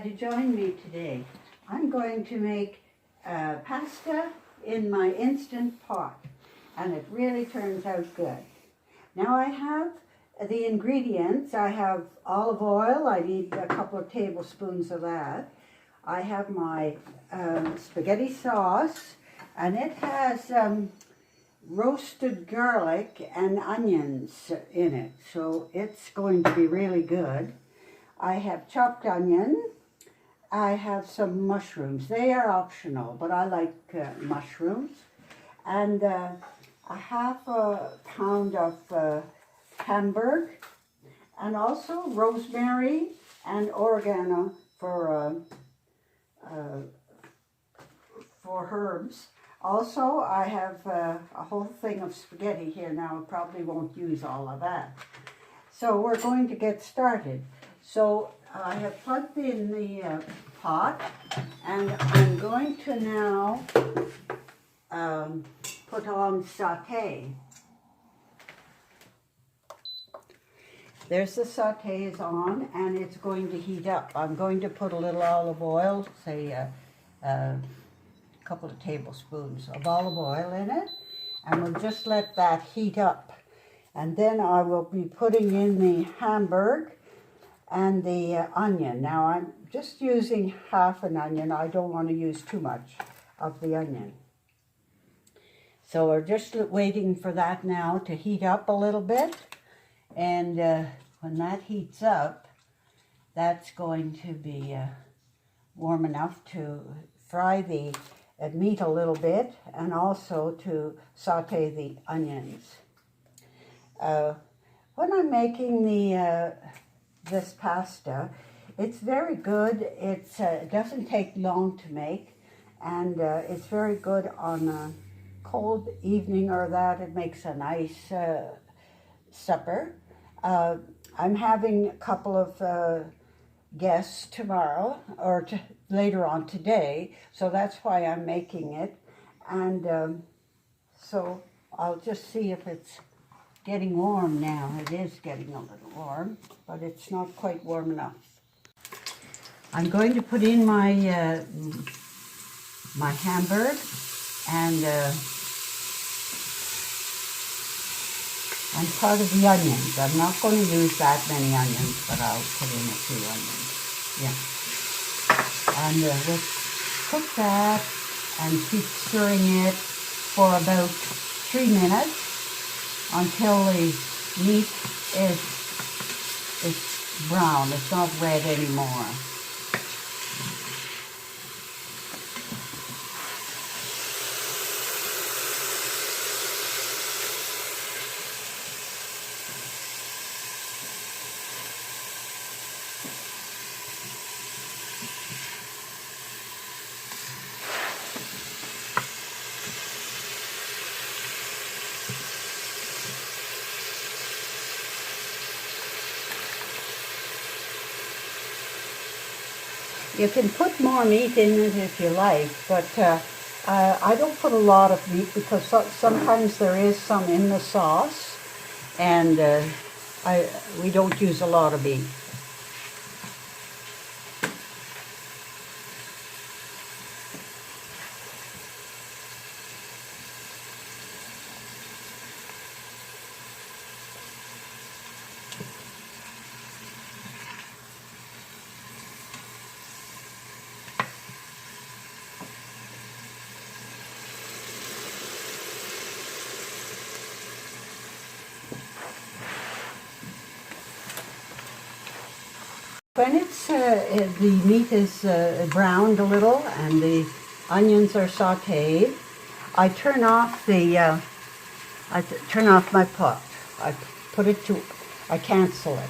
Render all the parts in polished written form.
to join me today. I'm going to make pasta in my Instant Pot, and it really turns out good. Now I have the ingredients. I have olive oil. I need a couple of tablespoons of that. I have my spaghetti sauce, and it has roasted garlic and onions in it, so it's going to be really good. I have chopped onion. I have some mushrooms. They are optional, but I like mushrooms. And a half a pound of Hamburg, and also rosemary and oregano for herbs. Also, I have a whole thing of spaghetti here now. I probably won't use all of that. So we're going to get started. So I have plugged in the pot, and I'm going to now put on sauté. There's the sauté is on, and it's going to heat up. I'm going to put a little olive oil, say a couple of tablespoons of olive oil in it, and we'll just let that heat up. And then I will be putting in the Hamburg and the onion. Now I'm just using half an onion. I don't want to use too much of the onion. So we're just waiting for that now to heat up a little bit. And when that heats up, that's going to be warm enough to fry the meat a little bit, and also to saute the onions. When I'm making this pasta, it's very good. It doesn't take long to make, and it's very good on a cold evening or that. It makes a nice supper. I'm having a couple of guests tomorrow, or later on today, so that's why I'm making it. And so I'll just see if it's getting warm now. It is getting a little warm, but it's not quite warm enough. I'm going to put in my my Hamburg and part of the onions. I'm not going to use that many onions, but I'll put in a few onions. Yeah. And we'll cook that and keep stirring it for about 3 minutes until the meat is brown. It's not red anymore. You can put more meat in it if you like, but I don't put a lot of meat because sometimes there is some in the sauce, and we don't use a lot of meat. When the meat is browned a little and the onions are sautéed, I turn off my pot. I cancel it.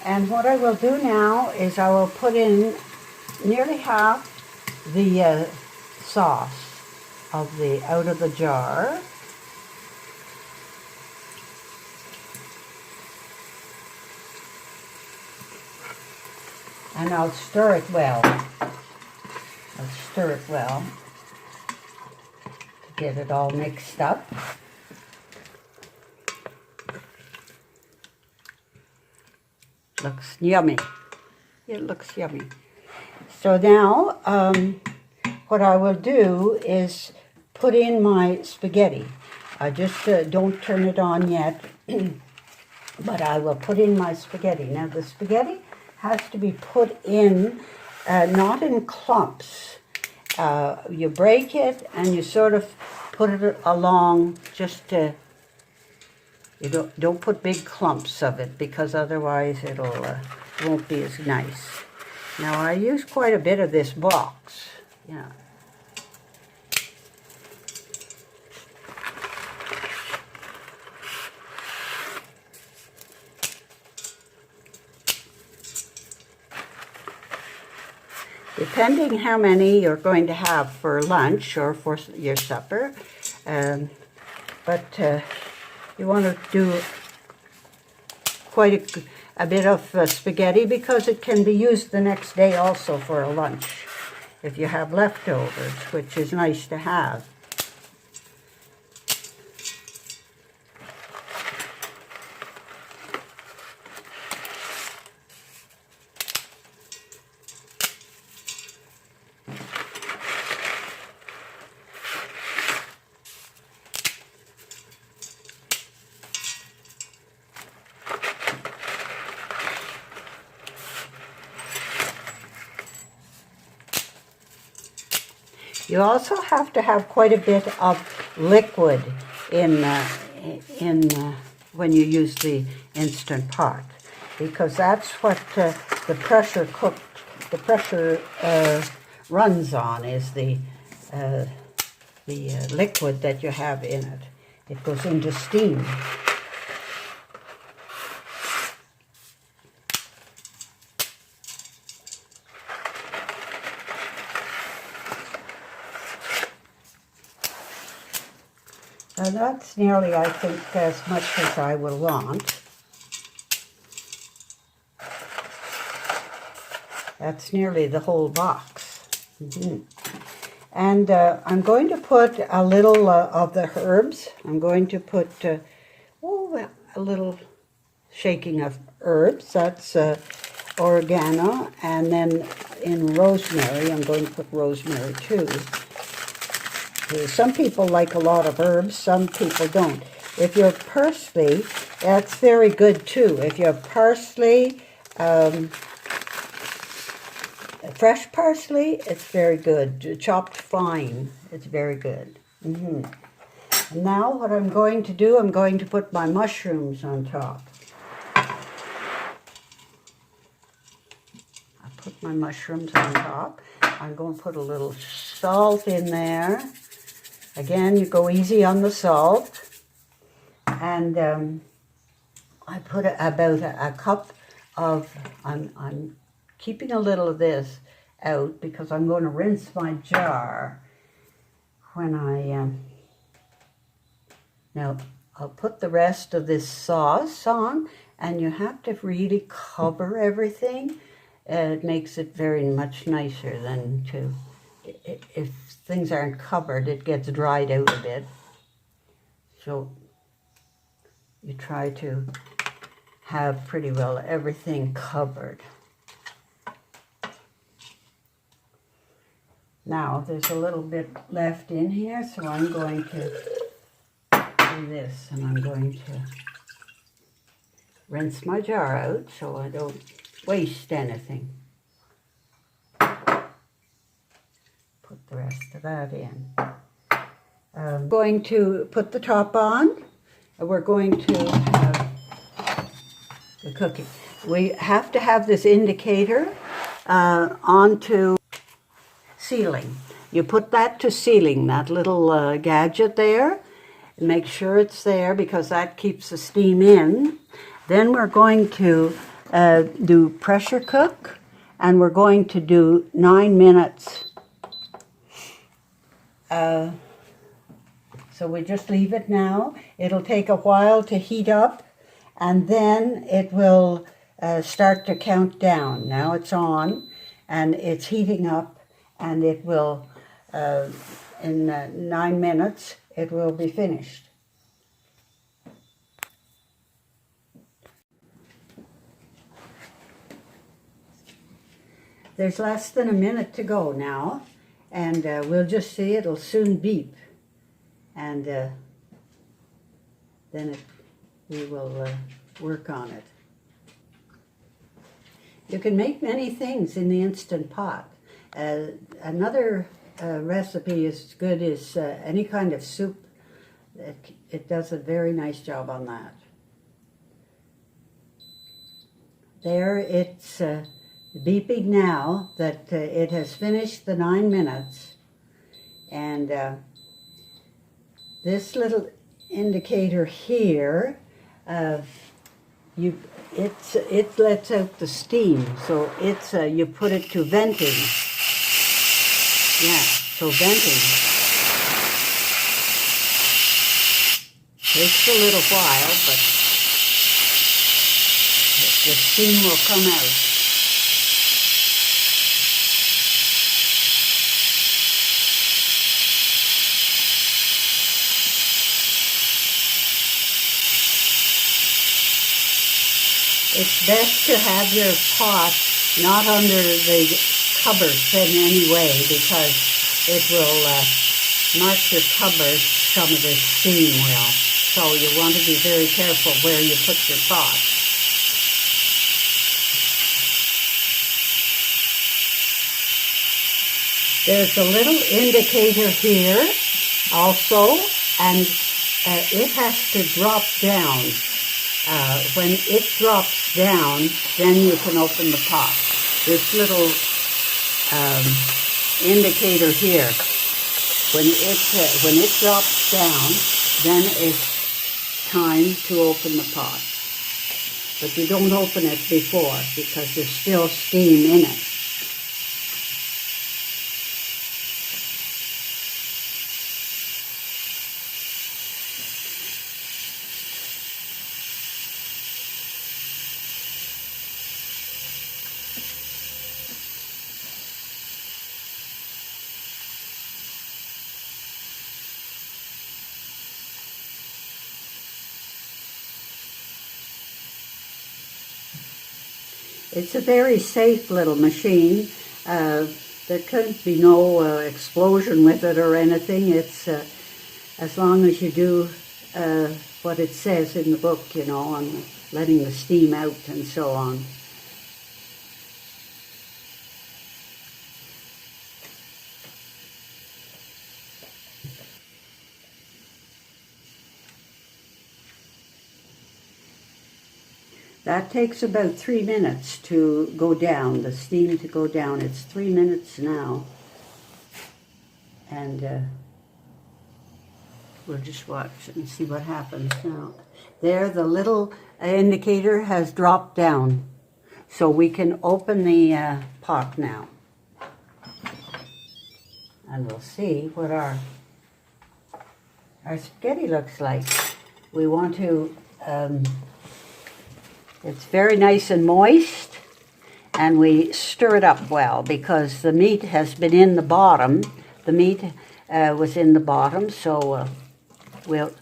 And what I will do now is I will put in nearly half the sauce out of the jar. And I'll stir it well. To get it all mixed up. Looks yummy. It looks yummy. So now, what I will do is put in my spaghetti. I just don't turn it on yet, but I will put in my spaghetti. Now the spaghetti has to be put in, not in clumps. You break it and you sort of put it along just to, you don't put big clumps of it because otherwise it'll won't be as nice. Now I use quite a bit of this box. Yeah. Depending how many you're going to have for lunch or for your supper, but you want to do quite a bit of spaghetti because it can be used the next day also for a lunch if you have leftovers, which is nice to have. You also have to have quite a bit of liquid in when you use the Instant Pot, because that's what the pressure runs on, is the liquid that you have in it. It goes into steam. Now that's nearly, I think, as much as I will want. That's nearly the whole box. And I'm going to put a little of the herbs. I'm going to put a little shaking of herbs. That's oregano. And then in rosemary, I'm going to put rosemary too. Some people like a lot of herbs, some people don't. If you have parsley, that's very good too. If you have parsley, fresh parsley, it's very good. Chopped fine, it's very good. And now what I'm going to do, I'm going to put my mushrooms on top. I put my mushrooms on top. I'm going to put a little salt in there. Again, you go easy on the salt. And I put about a cup of, I'm keeping a little of this out because I'm going to rinse my jar when I, now I'll put the rest of this sauce on, and you have to really cover everything. It makes it very much nicer than to, if things aren't covered, it gets dried out a bit. So you try to have pretty well everything covered. Now there's a little bit left in here, so I'm going to do this, and I'm going to rinse my jar out so I don't waste anything. Put the rest of that in. I'm going to put the top on. We're going to have the cooking. We have to have this indicator onto sealing. You put that to sealing, that little gadget there, and make sure it's there because that keeps the steam in. Then we're going to do pressure cook, and we're going to do 9 minutes. So we just leave it now. It'll take a while to heat up, and then it will start to count down. Now it's on, and it's heating up, and it will, in 9 minutes, it will be finished. there's less than a minute to go now, and we'll just see. It'll soon beep, and then we will work on it. You can make many things in the Instant Pot. Another recipe is good is any kind of soup. It does a very nice job on that. There, it's beeping now that it has finished the 9 minutes, and this little indicator here, it lets out the steam, so it's you put it to venting. Yeah, so venting takes a little while, but the steam will come out. It's best to have your pot not under the cupboards in any way, because it will mark your cupboard, some of the steam will. So you want to be very careful where you put your pot. There's a little indicator here also, and it has to drop down. When it drops down, then you can open the pot. This little indicator here, when it drops down, then it's time to open the pot. But you don't open it before, because there's still steam in it. It's a very safe little machine. There couldn't be no explosion with it or anything. It's as long as you do what it says in the book, you know, on letting the steam out and so on. That takes about 3 minutes to go down, the steam to go down. It's 3 minutes now. And we'll just watch and see what happens now. There, the little indicator has dropped down. So we can open the pot now. And we'll see what our spaghetti looks like. We want to... it's very nice and moist, and we stir it up well because the meat has been in the bottom. The meat was in the bottom, so we'll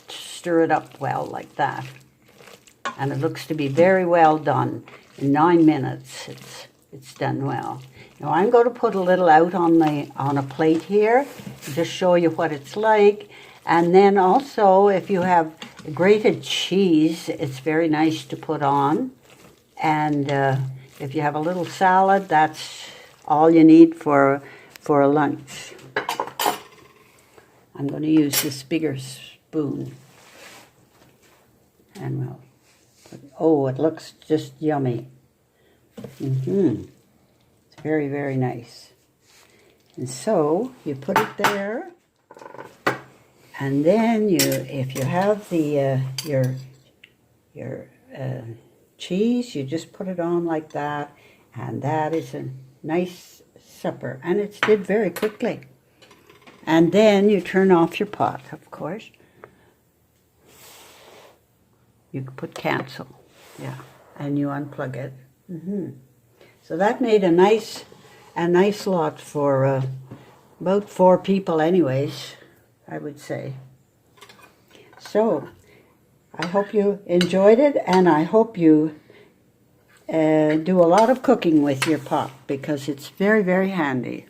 stir it up well like that. And it looks to be very well done. In 9 minutes, it's done well. Now I'm going to put a little out on a plate here to just show you what it's like. And then also, if you have grated cheese, it's very nice to put on. And if you have a little salad, that's all you need for a lunch. I'm going to use this bigger spoon. And we'll put, oh, it looks just yummy. It's very, very nice. And so you put it there. And then if you have the your cheese, you just put it on like that, and that is a nice supper. And it's did very quickly. And then you turn off your pot, of course. You can put cancel, yeah, and you unplug it. So that made a nice lot for about 4 people, anyways, I would say. So, I hope you enjoyed it, and I hope you do a lot of cooking with your pot because it's very, very handy.